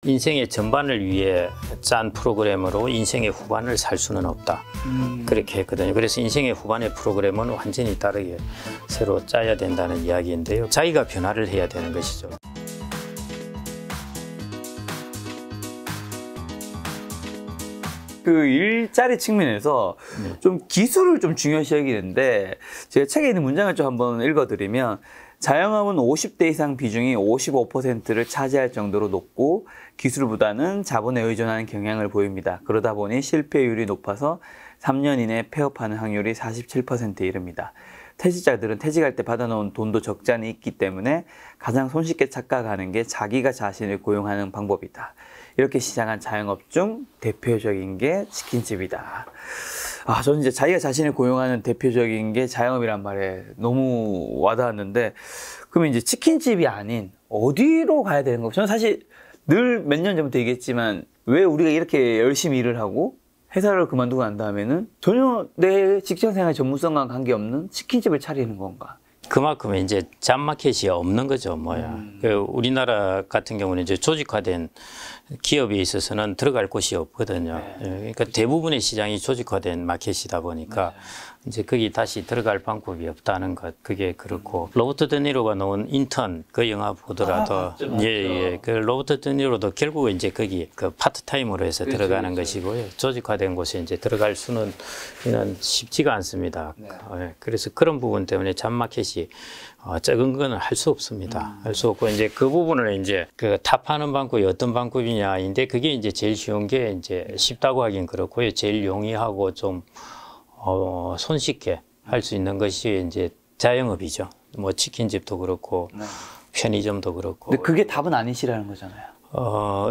인생의 전반을 위해 짠 프로그램으로 인생의 후반을 살 수는 없다. 그렇게 했거든요. 그래서 인생의 후반의 프로그램은 완전히 다르게 새로 짜야 된다는 이야기인데요. 자기가 변화를 해야 되는 것이죠. 그 일자리 측면에서 좀 기술을 좀 중요시 여기는데 제가 책에 있는 문장을 좀 한번 읽어드리면 자영업은 50대 이상 비중이 55%를 차지할 정도로 높고 기술보다는 자본에 의존하는 경향을 보입니다. 그러다 보니 실패율이 높아서 3년 이내 폐업하는 확률이 47%에 이릅니다. 퇴직자들은 퇴직할 때 받아놓은 돈도 적잖이 있기 때문에 가장 손쉽게 착각하는 게 자기가 자신을 고용하는 방법이다. 이렇게 시작한 자영업 중 대표적인 게 치킨집이다. 저는 이제 자기가 자신을 고용하는 대표적인 게 자영업이란 말에 너무 와닿았는데, 그러면 이제 치킨집이 아닌 어디로 가야 되는 거고? 저는 사실 늘 몇 년 전부터 얘기했지만, 왜 우리가 이렇게 열심히 일을 하고 회사를 그만두고 난 다음에는 전혀 내 직장생활 전문성과 관계없는 치킨집을 차리는 건가? 그만큼 이제 잡마켓이 없는 거죠, 우리나라 같은 경우는 이제 조직화된 기업에 있어서는 들어갈 곳이 없거든요. 그러니까 대부분의 시장이 조직화된 마켓이다 보니까 이제 거기 다시 들어갈 방법이 없다는 것, 그게 그렇고. 로버트 드니로가 놓은 인턴 그 영화 보더라도 맞죠. 그 로버트 드니로도 결국은 이제 거기 그 파트타임으로 해서 들어가는 것이고요. 조직화된 곳에 이제 들어갈 수는 쉽지가 않습니다. 그래서 그런 부분 때문에 잡마켓이 적은 거는 할 수 없습니다. 할 수 없고, 이제 그 부분을 이제 그 탑하는 방법이 어떤 방법이냐인데, 그게 이제 제일 쉬운 게 이제 쉽다고 하긴 그렇고요. 제일 용이하고 좀 손쉽게 할 수 있는 것이 이제 자영업이죠. 뭐 치킨집도 그렇고 편의점도 그렇고. 근데 그게 답은 아니시라는 거잖아요.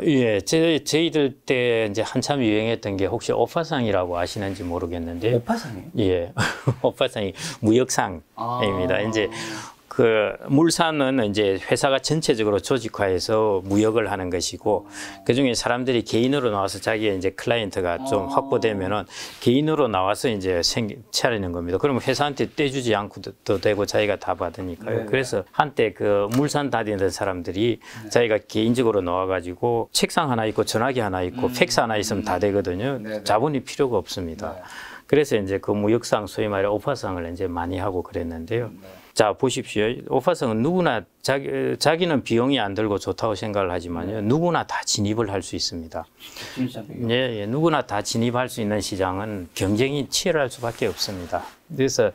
예, 저희들 때 이제 한참 유행했던 게 혹시 오파상이라고 아시는지 모르겠는데. 오파상이요? 예, 오파상이 무역상입니다. 이제 그 물산은 이제 회사가 전체적으로 조직화해서 무역을 하는 것이고, 그 중에 사람들이 개인으로 나와서 자기의 이제 클라이언트가 좀 확보되면은 개인으로 나와서 이제 차리는 겁니다. 그러면 회사한테 떼주지 않고도 되고 자기가 다 받으니까요. 그래서 한때 그 물산 다니던 사람들이 자기가 개인적으로 나와가지고 책상 하나 있고 전화기 하나 있고 팩스 하나 있으면 다 되거든요. 자본이 필요가 없습니다. 그래서 이제 그 무역상, 소위 말해 오파상을 이제 많이 하고 그랬는데요. 자, 보십시오. 오파상은 누구나 자기는 비용이 안 들고 좋다고 생각을 하지만요. 누구나 다 진입을 할 수 있습니다. 예, 누구나 다 진입할 수 있는 시장은 경쟁이 치열할 수밖에 없습니다. 그래서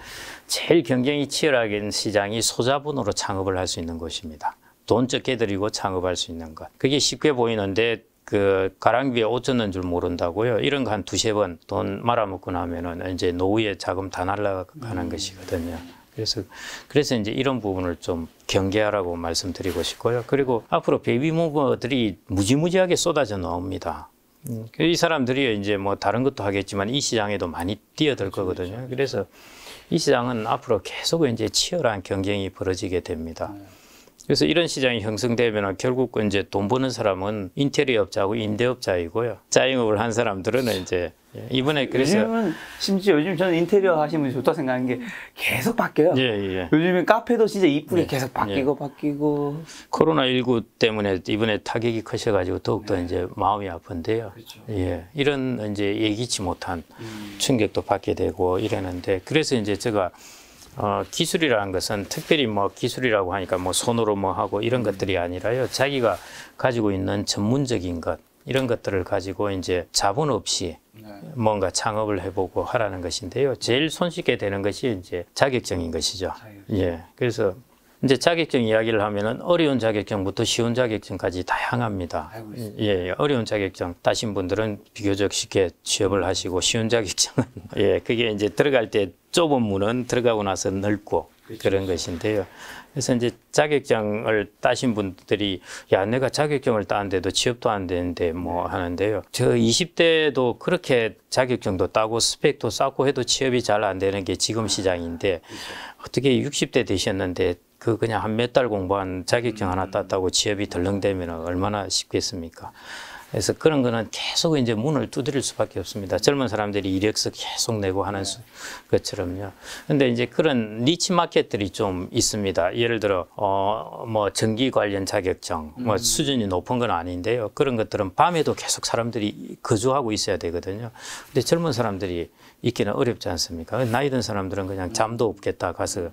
제일 경쟁이 치열하게 시장이 소자본으로 창업을 할 수 있는 곳입니다. 돈 적게 들이고 창업할 수 있는 것. 그게 쉽게 보이는데 그 가랑비에 옷 젖는 줄 모른다고요. 이런 거 한 두세 번 돈 말아먹고 나면은 이제 노후에 자금 다 날아가는 것이거든요. 그래서 이제 이런 부분을 좀 경계하라고 말씀드리고 싶고요. 그리고 앞으로 베이비무버들이 무지무지하게 쏟아져 나옵니다. 이 사람들이 이제 뭐 다른 것도 하겠지만 이 시장에도 많이 뛰어들 거거든요. 그래서 이 시장은 앞으로 계속 이제 치열한 경쟁이 벌어지게 됩니다. 그래서 이런 시장이 형성되면 결국 이제 돈 버는 사람은 인테리어 업자하고 임대업자이고요. 자영업을 한 사람들은 이제 이번에 그래서 요즘은 심지어 요즘 저는 인테리어 하시는 분이 좋다고 생각하는 게 계속 바뀌어요. 요즘엔 카페도 진짜 이쁘게 계속 바뀌고. 코로나19 때문에 이번에 타격이 커져가지고 더욱더 이제 마음이 아픈데요. 이런 이제 예기치 못한 충격도 받게 되고 이러는데, 그래서 이제 제가 기술이라는 것은 특별히 뭐 기술이라고 하니까 뭐 손으로 뭐 하고 이런 것들이 아니라요. 자기가 가지고 있는 전문적인 것, 이런 것들을 가지고 이제 자본 없이 뭔가 창업을 해보고 하라는 것인데요. 제일 손쉽게 되는 것이 이제 자격증인 것이죠. 그래서 이제 자격증 이야기를 하면은 어려운 자격증부터 쉬운 자격증까지 다양합니다. 어려운 자격증 따신 분들은 비교적 쉽게 취업을 하시고, 쉬운 자격증은 그게 이제 들어갈 때 좁은 문은 들어가고 나서 넓고 그런 것인데요. 그래서 이제 자격증을 따신 분들이 내가 자격증을 땄는데도 취업도 안 되는데 뭐 하는데요. 저 20대도 그렇게 자격증도 따고 스펙도 쌓고 해도 취업이 잘 안 되는 게 지금 시장인데, 어떻게 60대 되셨는데 그냥 한 몇 달 공부한 자격증 하나 땄다고 취업이 덜렁대면 얼마나 쉽겠습니까? 그래서 그런 거는 계속 이제 문을 두드릴 수밖에 없습니다. 젊은 사람들이 이력서 계속 내고 하는 것처럼요. 근데 이제 그런 니치 마켓들이 좀 있습니다. 예를 들어, 뭐 전기 관련 자격증, 뭐 수준이 높은 건 아닌데요. 그런 것들은 밤에도 계속 사람들이 거주하고 있어야 되거든요. 근데 젊은 사람들이 있기는 어렵지 않습니까? 나이 든 사람들은 그냥 잠도 없겠다 가서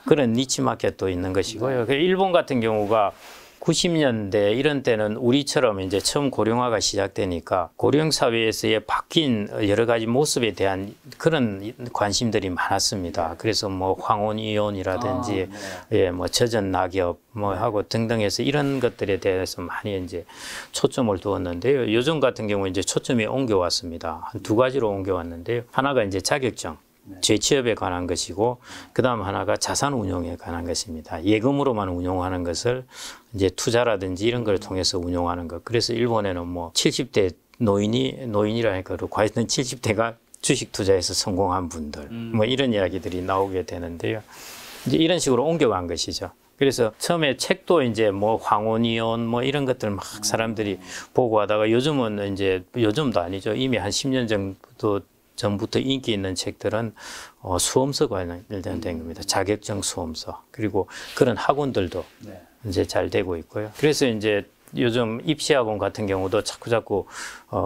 그런 니치 마켓도 있는 것이고요. 일본 같은 경우가 90년대 이런 때는 우리처럼 이제 처음 고령화가 시작되니까 고령 사회에서의 바뀐 여러 가지 모습에 대한 그런 관심들이 많았습니다. 그래서 뭐 황혼 이혼이라든지 예, 뭐 젖은 낙엽 뭐 하고 등등해서 이런 것들에 대해서 많이 이제 초점을 두었는데요. 요즘 같은 경우 이제 초점이 옮겨왔습니다. 한 두 가지로 옮겨왔는데요. 하나가 이제 자격증. 재취업에 관한 것이고, 그 다음 하나가 자산 운용에 관한 것입니다. 예금으로만 운용하는 것을 이제 투자라든지 이런 걸 통해서 운용하는 것. 그래서 일본에는 뭐 70대 노인이라니까 과연 70대가 주식 투자에서 성공한 분들, 뭐 이런 이야기들이 나오게 되는데요. 이제 이런 식으로 옮겨간 것이죠. 그래서 처음에 책도 이제 뭐 황혼이혼 뭐 이런 것들 막 사람들이 보고 하다가 요즘은 이제 요즘도 아니죠. 이미 한 10년 전부터 인기 있는 책들은 수험서 관련된 겁니다. 자격증 수험서. 그리고 그런 학원들도 이제 잘 되고 있고요. 그래서 이제 요즘 입시학원 같은 경우도 자꾸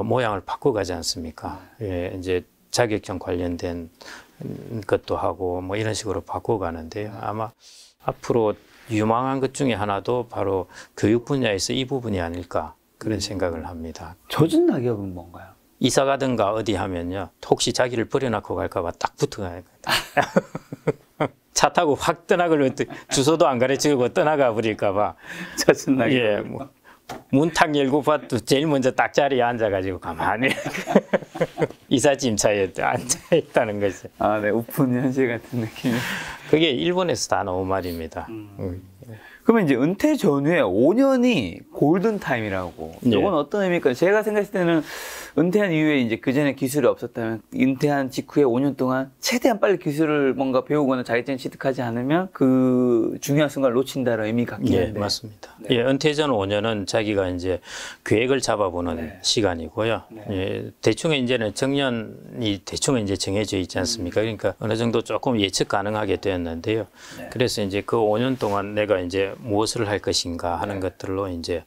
모양을 바꿔가지 않습니까? 예, 이제 자격증 관련된 것도 하고 뭐 이런 식으로 바꿔가는데요. 아마 앞으로 유망한 것 중에 하나도 바로 교육 분야에서 이 부분이 아닐까 그런 생각을 합니다. 젖은 낙엽은 뭔가요? 이사 가든가 어디 하면요. 혹시 자기를 버려놓고 갈까봐 딱 붙어가요. 차 타고 확 떠나가려 주소도 안 가르치고 떠나가 버릴까봐. 젖은 낙엽. 예, 뭐, 문 탁 열고 봐도 제일 먼저 딱 자리에 앉아가지고 가만히 이삿짐차에 앉아있다는 거죠. 아, 네. 오픈 현실 같은 느낌. 그게 일본에서 다 나온 말입니다. 그러면 이제 은퇴 전후에 5년이 골든타임이라고. 네. 이건 어떤 의미일까요? 제가 생각했을 때는 은퇴한 이후에 이제 그 전에 기술이 없었다면 은퇴한 직후에 5년 동안 최대한 빨리 기술을 뭔가 배우거나 자격증 취득하지 않으면 그 중요한 순간을 놓친다는 의미가 같긴 한데. 네, 맞습니다. 네. 예, 은퇴 전 5년은 자기가 이제 계획을 잡아보는 시간이고요. 예, 대충 이제는 정년이 대충 이제 정해져 있지 않습니까? 그러니까 어느 정도 조금 예측 가능하게 되었는데요. 그래서 이제 그 5년 동안 내가 이제 무엇을 할 것인가 하는 것들로 이제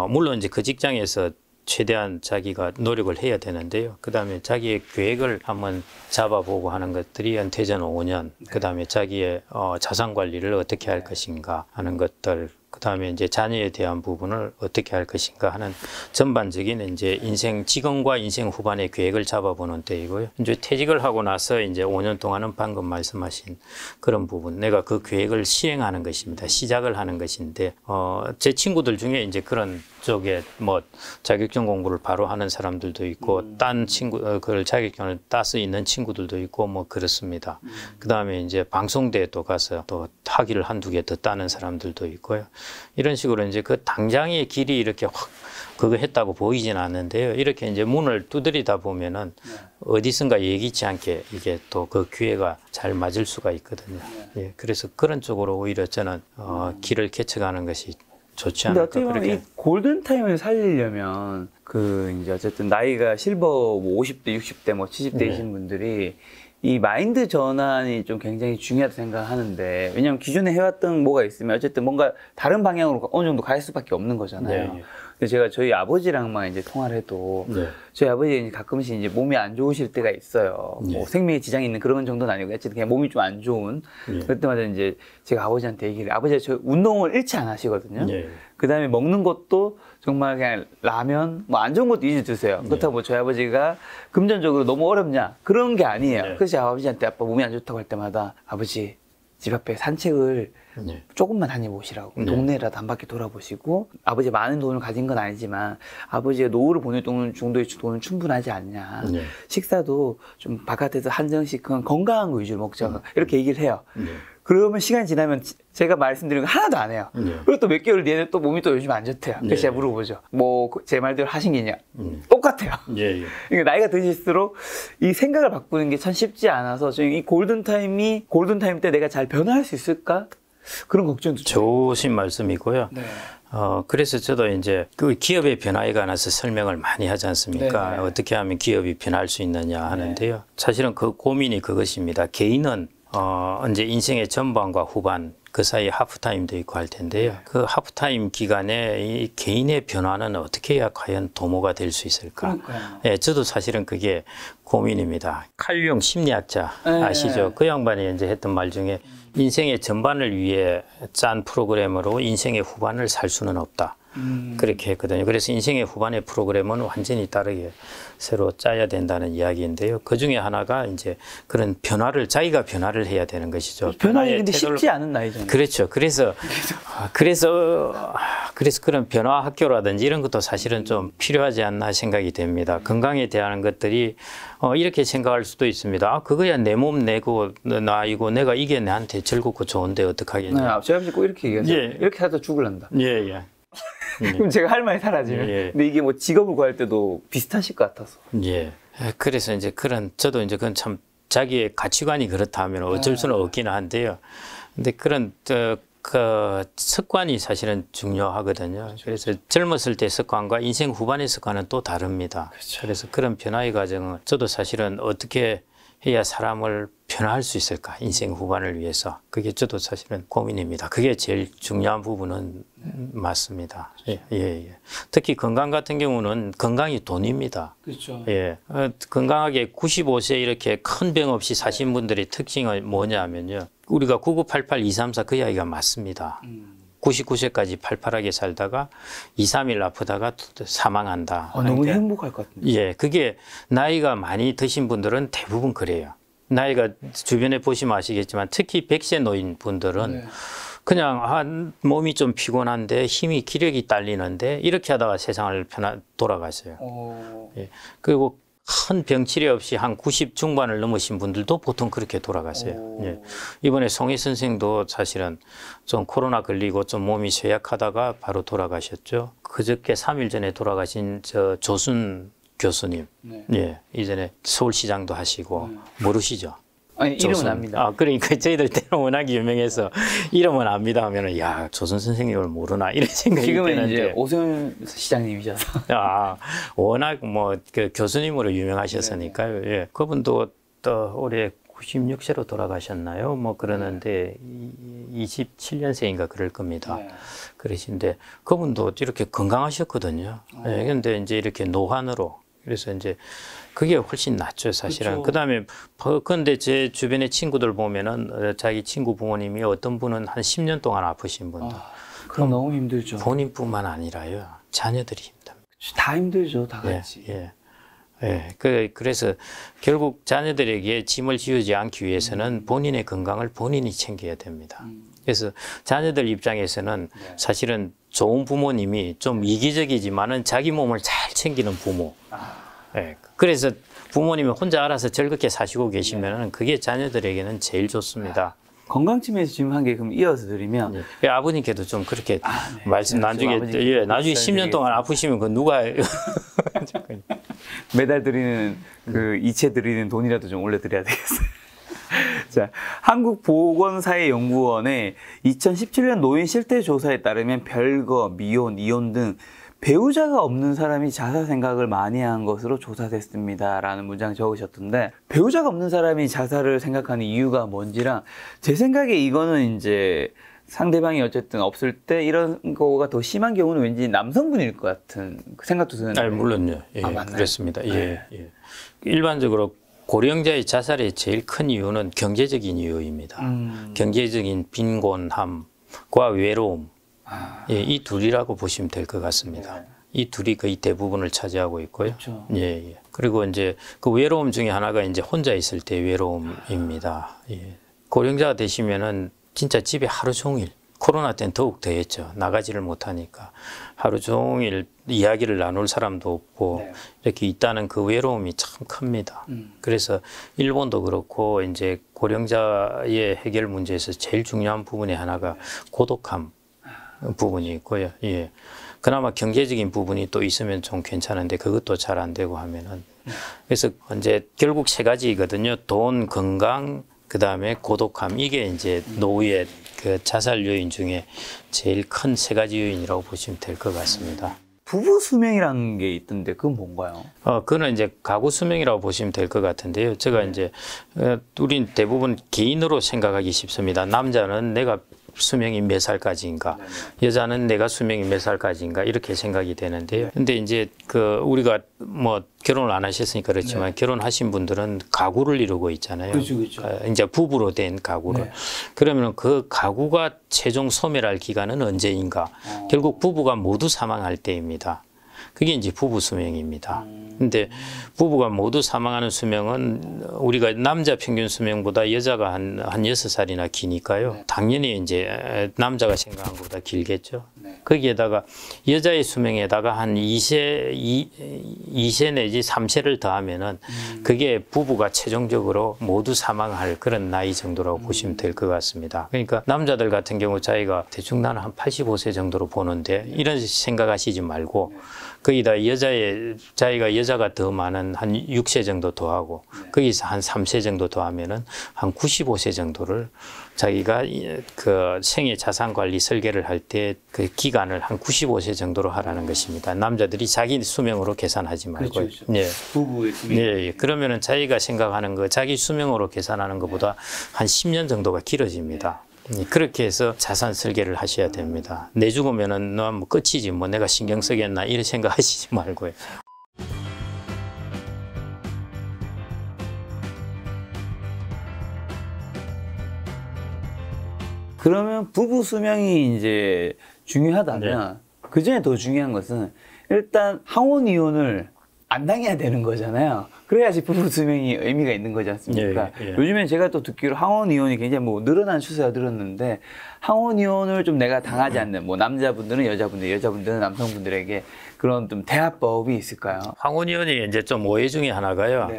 물론 이제 그 직장에서 최대한 자기가 노력을 해야 되는데요. 그 다음에 자기의 계획을 한번 잡아보고 하는 것들이 은퇴 전 5년, 그 다음에 자기의 자산 관리를 어떻게 할 것인가 하는 것들, 그 다음에 이제 자녀에 대한 부분을 어떻게 할 것인가 하는 전반적인 이제 지금과 인생 후반의 계획을 잡아보는 때이고요. 이제 퇴직을 하고 나서 이제 5년 동안은 방금 말씀하신 그런 부분, 내가 그 계획을 시행하는 것입니다. 시작을 하는 것인데, 제 친구들 중에 이제 그런 쪽에 뭐 자격증 공부를 바로 하는 사람들도 있고, 딴 그걸 자격증을 따서 있는 친구들도 있고, 뭐 그렇습니다. 그 다음에 이제 방송대에 또 가서 또 학위를 한두 개 더 따는 사람들도 있고요. 이런 식으로 이제 그 당장의 길이 이렇게 확 그거 했다고 보이진 않는데요. 이렇게 이제 문을 두드리다 보면은 어디선가 예기치 않게 이게 또 그 기회가 잘 맞을 수가 있거든요. 예, 그래서 그런 쪽으로 오히려 저는 길을 개척하는 것이 좋지 않을까. 근데 어떻게 보면 이 골든타임을 살리려면 그 이제 어쨌든 나이가 실버 뭐 50대, 60대, 뭐 70대이신 분들이 이 마인드 전환이 좀 굉장히 중요하다고 생각하는데, 왜냐면 기존에 해왔던 뭐가 있으면 어쨌든 뭔가 다른 방향으로 어느 정도 갈 수밖에 없는 거잖아요. 근데 제가 저희 아버지랑만 이제 통화를 해도 저희 아버지가 이제 가끔씩 이제 몸이 안 좋으실 때가 있어요. 뭐 생명에 지장이 있는 그런 정도는 아니고 어쨌든 그냥 몸이 좀 안 좋은 그럴 때마다 이제 제가 아버지한테 얘기를, 아버지가 저 운동을 일치 안 하시거든요. 그 다음에 먹는 것도 정말 그냥 라면, 뭐 안 좋은 것도 위주 드세요. 그렇다고 뭐 저희 아버지가 금전적으로 너무 어렵냐? 그런 게 아니에요. 그래서 아버지한테 아빠 몸이 안 좋다고 할 때마다 아버지 집 앞에 산책을 조금만 다녀보시라고. 동네라도 한 바퀴 돌아보시고, 아버지 많은 돈을 가진 건 아니지만 아버지가 노후를 보낼 정도의 돈은 충분하지 않냐. 식사도 좀 바깥에서 한정식 그냥 건강한 거 위주로 먹자. 이렇게 얘기를 해요. 그러면 시간이 지나면 제가 말씀드린 거 하나도 안 해요. 그리고 또 몇 개월 뒤에는 또 몸이 또 요즘 안 좋대요. 그래서 제가 물어보죠. 뭐 제 말대로 하신 게 있냐? 똑같아요. 그러니까 나이가 드실수록 이 생각을 바꾸는 게 참 쉽지 않아서 저희 이 골든타임 때 내가 잘 변화할 수 있을까? 그런 걱정도 좋으신 말씀이고요. 네. 그래서 저도 이제 그 기업의 변화에 관해서 설명을 많이 하지 않습니까? 네네. 어떻게 하면 기업이 변할 수 있느냐 하는데요. 사실은 그 고민이 그것입니다. 개인은 이제 인생의 전반과 후반 그 사이에 하프타임도 있고 할 텐데요. 그 하프타임 기간에 이 개인의 변화는 어떻게 해야 과연 도모가 될 수 있을까? 그러니까요. 예, 저도 사실은 그게 고민입니다. 칼 융 심리학자 네. 아시죠? 그 양반이 이제 했던 말 중에 인생의 전반을 위해 짠 프로그램으로 인생의 후반을 살 수는 없다. 그렇게 했거든요. 그래서 인생의 후반의 프로그램은 완전히 다르게 새로 짜야 된다는 이야기인데요. 그 중에 하나가 이제 그런 변화를, 자기가 변화를 해야 되는 것이죠. 변화가 근데 쉽지 않은 나이잖아요. 그렇죠. 그래서 그런 변화 학교라든지 이런 것도 사실은 좀 필요하지 않나 생각이 됩니다. 건강에 대한 것들이 이렇게 생각할 수도 있습니다. 아, 그거야 내 몸 내고 나이고 내가 이게 나한테 즐겁고 좋은데 어떡하겠냐. 네, 제가 꼭 이렇게 얘기하죠. 예. 이렇게 하다 죽을란다. 예, 예. 그럼 제가 할 말이 사라지면. 예. 근데 이게 뭐 직업을 구할 때도 비슷하실 것 같아서. 예. 그래서 이제 저도 이제 그건 참 자기의 가치관이 그렇다면 어쩔 수는 없기는 한데요. 근데 그런, 그 습관이 사실은 중요하거든요. 그래서 젊었을 때 습관과 인생 후반의 습관은 또 다릅니다. 그래서 그런 변화의 과정은 저도 사실은 어떻게 해야 사람을 변화할 수 있을까? 인생 후반을 위해서. 그게 저도 사실은 고민입니다. 그게 제일 중요한 부분은 맞습니다. 예, 예. 특히 건강 같은 경우는 건강이 돈입니다. 그렇죠. 예. 건강하게 95세 이렇게 큰 병 없이 사신 분들의 특징은 뭐냐면요. 우리가 9988234 그 이야기가 맞습니다. 99세까지 팔팔하게 살다가 2, 3일 아프다가 사망한다. 너무 행복할 것 같은데. 예, 그게 나이가 많이 드신 분들은 대부분 그래요. 나이가 주변에 보시면 아시겠지만 특히 100세 노인 분들은 그냥 몸이 좀 피곤한데 힘이 기력이 딸리는데 이렇게 하다가 세상을 돌아가세요. 예. 그리고 큰 병치레 없이 한 90 중반을 넘으신 분들도 보통 그렇게 돌아가세요. 예. 이번에 송혜 선생도 사실은 좀 코로나 걸리고 좀 몸이 쇠약하다가 바로 돌아가셨죠. 그저께 3일 전에 돌아가신 조순 교수님. 예. 이전에 서울시장도 하시고 모르시죠? 아니, 이름은 압니다. 그러니까 저희들 때는 워낙 유명해서 이름은 압니다 하면은 야, 조선 선생님을 모르나 이런 생각이 지금은 드는데. 이제 오세훈 시장님이셔서. 워낙 그 교수님으로 유명하셨으니까요. 예. 그분도 또 올해 96세로 돌아가셨나요? 뭐 그러는데 27년생인가 그럴 겁니다. 그러신데 그분도 이렇게 건강하셨거든요. 예. 근데 이제 이렇게 노환으로 그래서 이제 그게 훨씬 낫죠, 사실은. 그다음에 근데 제 주변의 친구들 보면은 자기 친구 부모님이 어떤 분은 한 10년 동안 아프신 분도. 그럼 너무 힘들죠. 본인뿐만 아니라요, 자녀들이 힘듭니다. 다 힘들죠, 다 같이. 예. 그래서 결국 자녀들에게 짐을 지우지 않기 위해서는 본인의 건강을 본인이 챙겨야 됩니다. 그래서 자녀들 입장에서는 사실은 좋은 부모님이 좀 이기적이지만은 자기 몸을 잘 챙기는 부모. 예. 그래서 부모님이 혼자 알아서 즐겁게 사시고 계시면은 그게 자녀들에게는 제일 좋습니다. 건강 측면에서 질문 한 개 그럼 이어서 드리면 아버님께도 좀 그렇게 말씀 나중에 나중에 10년 동안 아프시면 그 누가 매달 드리는 그 이체 드리는 돈이라도 좀 올려드려야 되겠어요. 자, 한국보건사회연구원의 2017년 노인 실태 조사에 따르면 별거, 미혼, 이혼 등 배우자가 없는 사람이 자살 생각을 많이 한 것으로 조사됐습니다. 라는 문장 적으셨던데, 배우자가 없는 사람이 자살을 생각하는 이유가 뭔지랑, 제 생각에 이거는 이제 상대방이 어쨌든 없을 때 이런 거가 더 심한 경우는 왠지 남성분일 것 같은 생각도 드는데. 물론요. 예, 맞나요? 그렇습니다. 예. 일반적으로 고령자의 자살의 제일 큰 이유는 경제적인 이유입니다. 경제적인 빈곤함과 외로움. 예, 이 둘이라고 보시면 될 것 같습니다. 이 둘이 거의 대부분을 차지하고 있고요. 그렇죠. 예. 그리고 이제 그 외로움 중에 하나가 이제 혼자 있을 때 외로움입니다. 예. 고령자가 되시면은 진짜 집에 하루 종일, 코로나 때는 더욱 더했죠. 나가지를 못하니까 하루 종일 이야기를 나눌 사람도 없고 이렇게 있다는 그 외로움이 참 큽니다. 그래서 일본도 그렇고 이제 고령자의 해결 문제에서 제일 중요한 부분의 하나가 고독함 부분이 있고요. 예. 그나마 경제적인 부분이 또 있으면 좀 괜찮은데 그것도 잘 안 되고 하면은. 그래서 이제 결국 세 가지거든요. 돈, 건강, 그다음에 고독함, 이게 이제 노후의 그 자살 요인 중에 제일 큰 세 가지 요인이라고 보시면 될 것 같습니다. 부부 수명이라는 게 있던데 그건 뭔가요? 그거는 이제 가구 수명이라고 보시면 될 것 같은데요. 제가 이제 우린 대부분 개인으로 생각하기 쉽습니다. 남자는 내가 수명이 몇 살까지인가, 여자는 내가 수명이 몇 살까지인가 이렇게 생각이 되는데요. 근데 이제 그 우리가 뭐 결혼을 안 하셨으니까 그렇지만 결혼하신 분들은 가구를 이루고 있잖아요. 그렇죠. 이제 부부로 된 가구를. 그러면 그 가구가 최종 소멸할 기간은 언제인가? 결국 부부가 모두 사망할 때입니다. 그게 이제 부부 수명입니다. 근데 부부가 모두 사망하는 수명은 우리가 남자 평균 수명보다 여자가 한 6살이나 기니까요. 당연히 이제 남자가 생각한 것보다 길겠죠. 거기에다가 여자의 수명에다가 한 2세 내지 3세를 더하면은 그게 부부가 최종적으로 모두 사망할 그런 나이 정도라고 보시면 될 것 같습니다. 그러니까 남자들 같은 경우 자기가 대충 나는 한 85세 정도로 보는데 이런 생각하시지 말고 거기다 자기가 여자가 더 많은 한 6세 정도 더하고 거기서 한 3세 정도 더하면은 한 95세 정도를 자기가 그 생애 자산 관리 설계를 할 때 그 기간을 한 95세 정도로 하라는 것입니다. 남자들이 자기 수명으로 계산하지 말고. 그렇죠. 부부의 수명. 네. 그러면은 자기가 생각하는 거 자기 수명으로 계산하는 것보다 한 10년 정도가 길어집니다. 그렇게 해서 자산 설계를 하셔야 됩니다. 내 죽으면은 너 뭐 끝이지 뭐 내가 신경 쓰겠나 이런 생각하시지 말고요. 그러면 부부 수명이 이제 중요하다면 그 전에 더 중요한 것은 일단 항원 이혼을 안 당해야 되는 거잖아요. 그래야지 부부 수명이 의미가 있는 거지 않습니까? 요즘엔 제가 또 듣기로 항원 이혼이 굉장히 뭐 늘어난 추세가 늘었는데 항원 이혼을 좀 내가 당하지 않는 뭐 남자분들은 여자분들은 남성분들에게 그런 좀 대화법이 있을까요? 항원 이혼이 이제 좀 오해 중에 하나가요.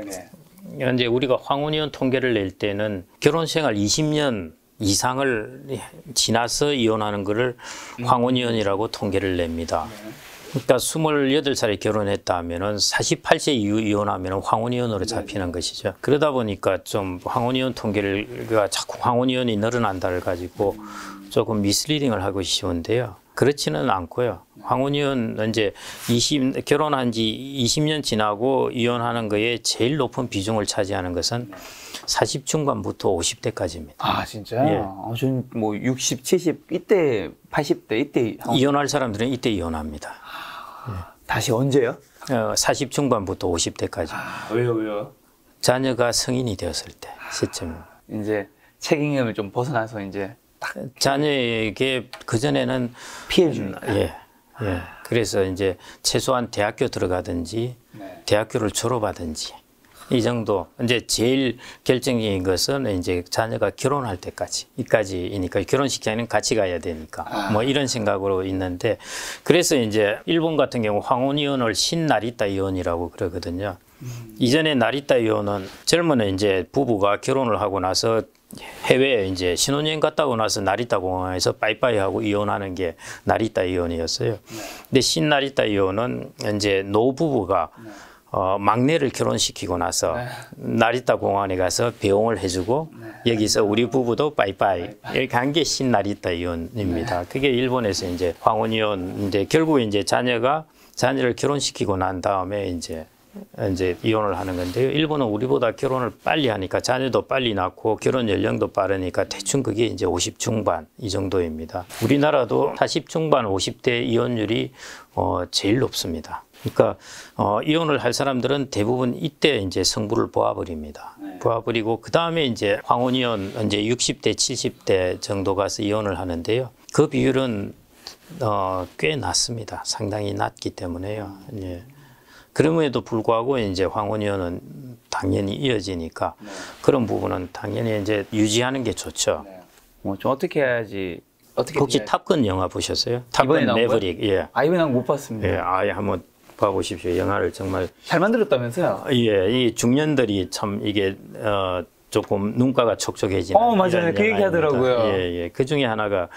이제 우리가 항원 이혼 통계를 낼 때는 결혼 생활 20년 이상을 지나서 이혼하는 것을 항원 이혼이라고 통계를 냅니다. 그러니까 28살에 결혼했다 하면은 48세 이후 이혼하면 황혼이혼으로 잡히는 것이죠. 그러다 보니까 좀 황혼이혼 통계가 자꾸 황혼이혼이 늘어난다를 가지고 조금 미스리딩을 하고 쉬운데요. 그렇지는 않고요. 황혼이혼 이제 결혼한 지 20년 지나고 이혼하는 거에 제일 높은 비중을 차지하는 것은 40 중반부터 50대까지입니다. 아, 진짜요? 전 뭐 60, 70, 이때 80대, 이때 이혼할 사람들은 이때 이혼합니다. 다시 언제요? 40 중반부터 50대까지. 왜요? 자녀가 성인이 되었을 때 시점. 이제 책임을 좀 벗어나서 이제 자녀에게 그전에는 피해 주니까. 예. 그래서 이제 최소한 대학교 들어가든지 대학교를 졸업하든지 이 정도. 이제 제일 결정적인 것은 이제 자녀가 결혼할 때까지, 이까지이니까 결혼식장에는 같이 가야 되니까 뭐 이런 생각으로 있는데, 그래서 이제 일본 같은 경우 황혼이혼을 신나리타 이혼이라고 그러거든요. 이전에 나리타 이혼은 젊은 이제 부부가 결혼을 하고 나서 해외에 이제 신혼여행 갔다 오고 나서 나리타 공항에서 빠이빠이 하고 이혼하는 게 나리타 이혼이었어요. 근데 신나리타 이혼은 이제 노부부가 막내를 결혼시키고 나서 나리타 공항에 가서 배웅을 해주고 여기서 우리 부부도 빠이빠이 이렇게 한 게 신나리타 이혼입니다. 그게 일본에서 이제 황혼이혼, 이제 결국 이제 자녀를 결혼시키고 난 다음에 이제 이혼을 하는 건데요. 일본은 우리보다 결혼을 빨리 하니까 자녀도 빨리 낳고 결혼 연령도 빠르니까 대충 그게 이제 50 중반 이 정도입니다. 우리나라도 40 중반 50대 이혼율이 제일 높습니다. 그러니까 이혼을 할 사람들은 대부분 이때 이제 성부를 보아버립니다. 보아버리고 그 다음에 이제 황혼이혼 이제 60대 70대 정도 가서 이혼을 하는데요. 그 비율은 꽤 낮습니다. 상당히 낮기 때문에요. 예. 그럼에도 불구하고 이제 황혼이혼은 당연히 이어지니까 그런 부분은 당연히 이제 유지하는 게 좋죠. 좀 어떻게 해야지? 혹시 탑건 영화 보셨어요? 탑건 매버릭. 예. 이번에 못 봤습니다. 예, 한번 봐보십시오. 영화를 정말 잘 만들었다면서요? 예, 이 중년들이 참 이게 조금 눈가가 촉촉해지는. 맞아요. 그 얘기 하더라고요. 예. 그 중에 하나가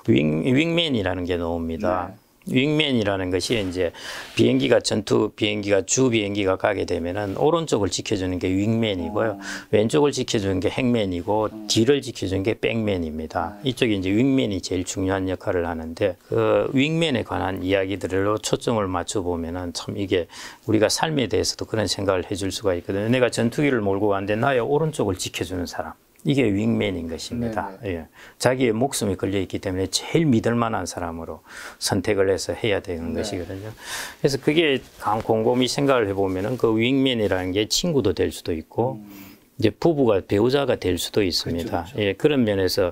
윙맨이라는 게 나옵니다. 윙맨이라는 것이 이제 비행기가 전투 비행기가 주 비행기가 가게 되면은 오른쪽을 지켜주는 게 윙맨이고요. 왼쪽을 지켜주는 게 행맨이고 뒤를 지켜주는 게 백맨입니다. 이쪽이 이제 윙맨이 제일 중요한 역할을 하는데 그 윙맨에 관한 이야기들로 초점을 맞춰 보면은 참 이게 우리가 삶에 대해서도 그런 생각을 해줄 수가 있거든요. 내가 전투기를 몰고 가는데 나의 오른쪽을 지켜주는 사람. 이게 윙맨인 것입니다. 예. 자기의 목숨이 걸려 있기 때문에 제일 믿을 만한 사람으로 선택을 해서 해야 되는 것이거든요. 그래서 그게 곰곰이 생각을 해보면은 그 윙맨이라는 게 친구도 될 수도 있고 이제 부부가 배우자가 될 수도 있습니다. 그렇죠. 예, 그런 면에서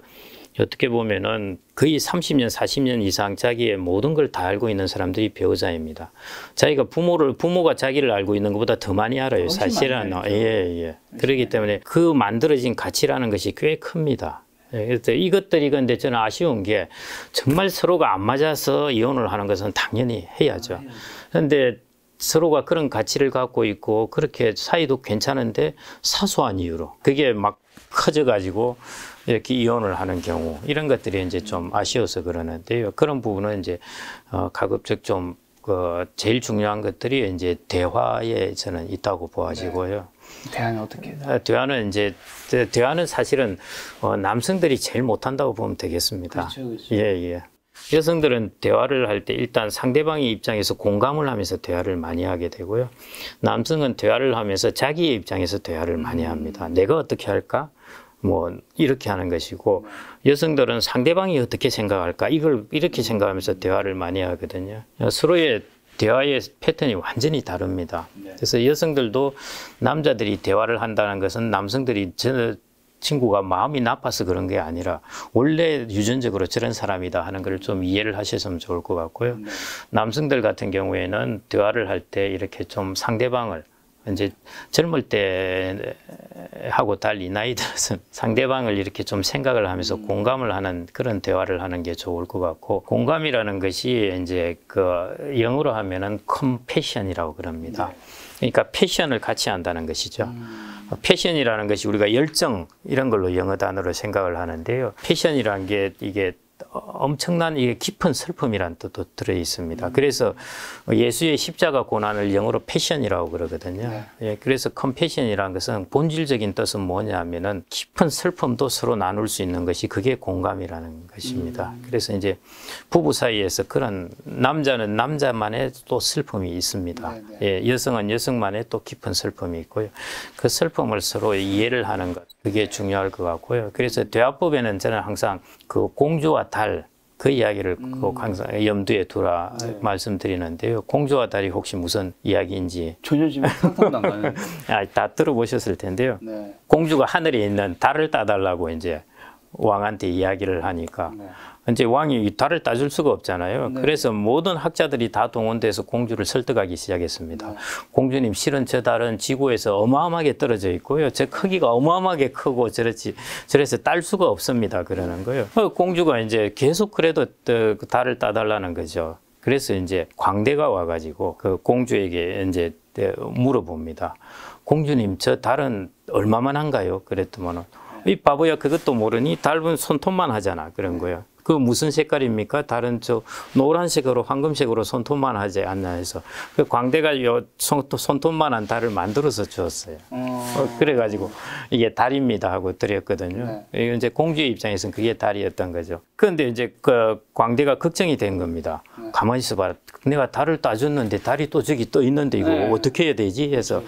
어떻게 보면은 거의 30년, 40년 이상 자기의 모든 걸 다 알고 있는 사람들이 배우자입니다. 자기가 부모가 자기를 알고 있는 것보다 더 많이 알아요. 사실은. 예. 그렇기 때문에 그 만들어진 가치라는 것이 꽤 큽니다. 예, 그래서 이것들이 근데 저는 아쉬운 게 정말 서로가 안 맞아서 이혼을 하는 것은 당연히 해야죠. 그런데 서로가 그런 가치를 갖고 있고 그렇게 사이도 괜찮은데 사소한 이유로 그게 막 커져가지고 이렇게 이혼을 하는 경우 이런 것들이 이제 좀 아쉬워서 그러는데요. 그런 부분은 이제 가급적 좀 제일 중요한 것들이 이제 대화에 저는 있다고 보아지고요. 대화는 어떻게 해요? 대화는 사실은 남성들이 제일 못한다고 보면 되겠습니다. 그렇죠. 예. 여성들은 대화를 할 때 일단 상대방의 입장에서 공감을 하면서 대화를 많이 하게 되고요. 남성은 대화를 하면서 자기의 입장에서 대화를 많이 합니다. 내가 어떻게 할까? 뭐 이렇게 하는 것이고 여성들은 상대방이 어떻게 생각할까? 이걸 이렇게 생각하면서 대화를 많이 하거든요. 서로의 대화의 패턴이 완전히 다릅니다. 그래서 여성들도 남자들이 대화를 한다는 것은 남성들이 친구가 마음이 나빠서 그런 게 아니라 원래 유전적으로 저런 사람이다 하는 걸 좀 이해를 하셨으면 좋을 것 같고요. 남성들 같은 경우에는 대화를 할 때 이렇게 좀 상대방을 이제 젊을 때 하고 달리 나이 들어서 상대방을 이렇게 좀 생각을 하면서 공감을 하는 그런 대화를 하는 게 좋을 것 같고 공감이라는 것이 이제 그 영어로 하면은 compassion이라고 그럽니다. 그러니까 패션을 같이 한다는 것이죠. 패션이라는 것이 우리가 열정 이런 걸로 영어 단어로 생각을 하는데요. 패션이라는 게 이게 엄청난 이게 깊은 슬픔이라는 뜻도 들어 있습니다. 그래서 예수의 십자가 고난을 영어로 패션이라고 그러거든요. 예, 그래서 컴패션이라는 것은 본질적인 뜻은 뭐냐면은 깊은 슬픔도 서로 나눌 수 있는 것이 그게 공감이라는 것입니다. 그래서 이제 부부 사이에서 그런 남자는 남자만의 또 슬픔이 있습니다. 예, 여성은 여성만의 또 깊은 슬픔이 있고요. 그 슬픔을 서로 이해를 하는 것 그게 중요할 것 같고요. 그래서 대화법에는 저는 항상 그 공주와 달 그 이야기를 꼭 항상 염두에 두라 말씀드리는데요. 공주와 달이 혹시 무슨 이야기인지 전혀 지금 상상도 안 가는. 다 들어보셨을 텐데요. 공주가 하늘에 있는 달을 따달라고 이제 왕한테 이야기를 하니까 이제 왕이 달을 따줄 수가 없잖아요. 그래서 모든 학자들이 다 동원돼서 공주를 설득하기 시작했습니다. 공주님 실은 저 달은 지구에서 어마어마하게 떨어져 있고요. 저 크기가 어마어마하게 크고 저래서 딸 수가 없습니다. 그러는 거예요. 공주가 이제 계속 그래도 그 달을 따달라는 거죠. 그래서 이제 광대가 와가지고 그 공주에게 이제 물어봅니다. 공주님 저 달은 얼마만 한가요? 그랬더만은 이 바보야 그것도 모르니 달은 손톱만 하잖아 그런 거예요. 그 무슨 색깔입니까? 달은 저 노란색으로 황금색으로 손톱만 하지 않나 해서 그 광대가 요 손톱만한 달을 만들어서 주었어요. 그래가지고 이게 달입니다 하고 드렸거든요. 이제 공주의 입장에서는 그게 달이었던 거죠. 그런데 이제 그 광대가 걱정이 된 겁니다. 가만히 있어봐. 내가 달을 따줬는데 달이 또 저기 떠 있는데 이거 어떻게 해야 되지? 해서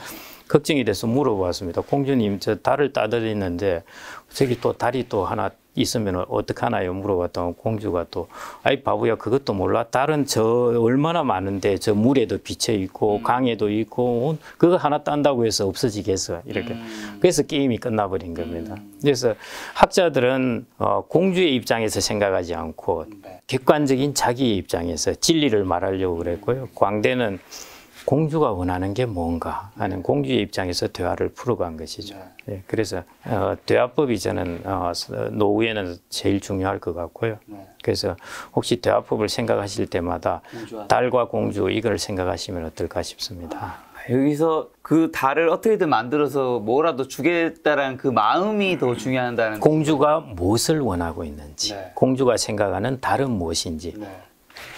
걱정이 돼서 물어보았습니다. 공주님, 저 달을 따드리는데 저기 또 달이 또 하나 있으면 어떡하나요? 물어봤더니 공주가 또 아이 바보야 그것도 몰라? 달은 저 얼마나 많은데 저 물에도 비쳐 있고 강에도 있고 그거 하나 딴다고 해서 없어지겠어 이렇게. 그래서 게임이 끝나버린 겁니다. 그래서 학자들은 공주의 입장에서 생각하지 않고 객관적인 자기의 입장에서 진리를 말하려고 그랬고요. 광대는 공주가 원하는 게 뭔가 하는 공주의 입장에서 대화를 풀어간 것이죠. 예, 그래서 대화법이 저는 노후에는 제일 중요할 것 같고요. 그래서 혹시 대화법을 생각하실 때마다 달과 공주 이걸 생각하시면 어떨까 싶습니다. 여기서 그 달을 어떻게든 만들어서 뭐라도 주겠다라는 그 마음이 더 중요하다는 공주가 무엇을 원하고 있는지 공주가 생각하는 달은 무엇인지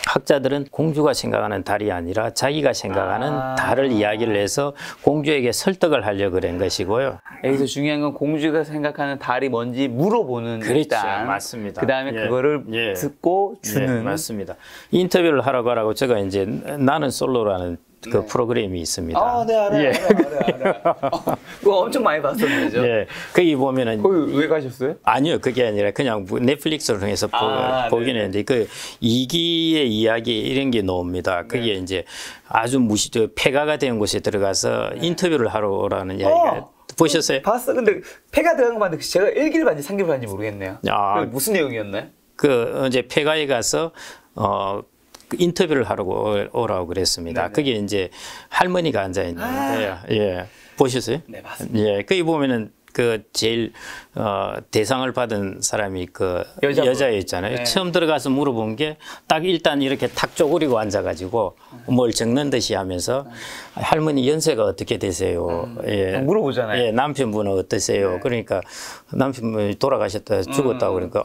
학자들은 공주가 생각하는 달이 아니라 자기가 생각하는 달을 이야기를 해서 공주에게 설득을 하려고 그런 것이고요. 여기서 중요한 건 공주가 생각하는 달이 뭔지 물어보는 그렇죠. 일단. 맞습니다. 그다음에 예. 그거를 예. 듣고 주는. 네, 맞습니다. 인터뷰를 하라고 제가 이제 나는 솔로라는 그 프로그램이 있습니다. 아, 네, 알아요. 예. 알아요. 그거 엄청 많이 봤었는데죠. 예. 거기 보면은 거기 왜 가셨어요? 아니요, 그게 아니라 그냥 넷플릭스를 통해서 보긴 네. 했는데 그 이기의 이야기 이런 게 나옵니다. 그게 이제 아주 폐가가 된 곳에 들어가서 인터뷰를 하러 오라는 이야기가 보셨어요? 봤어. 근데 폐가 들어간 거 봤는데 제가 1기를 봤는지 3기를 봤는지 모르겠네요. 아. 그게 무슨 내용이었나요? 그 이제 폐가에 가서 그 인터뷰를 하러 오라고 그랬습니다. 네네. 그게 이제 할머니가 앉아 있는데 예. 보셨어요? 네, 맞습니다. 예. 거기 보면은 그 제일 대상을 받은 사람이 그 여자분. 여자였잖아요. 네. 처음 들어가서 물어본 게 딱 일단 이렇게 탁 쪼그리고 앉아가지고 뭘 적는 듯이 하면서 할머니 연세가 어떻게 되세요? 예. 물어보잖아요. 예, 남편분은 어떠세요? 네. 그러니까 남편분이 돌아가셨다 죽었다고 그러니까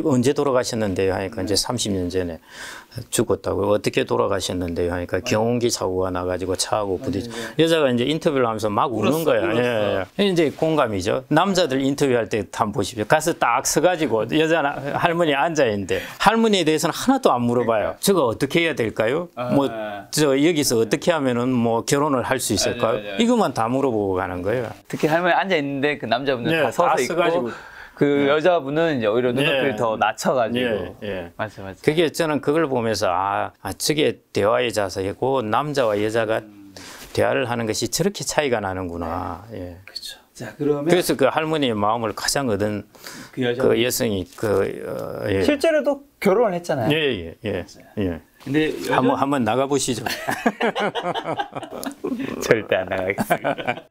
언제 돌아가셨는데요? 하니까 이제 30년 전에 죽었다고. 어떻게 돌아가셨는데요? 하니까 경운기 사고가 나가지고 차하고 부딪혀. 여자가 이제 인터뷰를 하면서 막 우는 거야. 예, 예. 이제 공감이죠. 남자들 인터뷰할 때 한번 보십시오. 가서 딱 서가지고 여자 할머니 앉아 있는데 할머니에 대해서는 하나도 안 물어봐요. 저거 어떻게 해야 될까요? 뭐 저 여기서 어떻게 하면은 뭐 결혼을 할 수 있을까요? 이것만 다 물어보고 가는 거예요. 특히 할머니 앉아 있는데 그 남자분들 네, 다 서서 다 있고 서가지고. 그 여자분은 이제 오히려 눈높이를 네. 더 낮춰가지고. 예, 예. 맞아. 그게 저는 그걸 보면서 저게 대화의 자세고 남자와 여자가 대화를 하는 것이 저렇게 차이가 나는구나. 예. 그렇죠. 자, 그러면 그래서 그 할머니의 마음을 가장 얻은 그 여자 그 여성이 예. 실제로도 결혼을 했잖아요. 예. 근데 한번 나가 보시죠. 절대 안 나가겠습니다.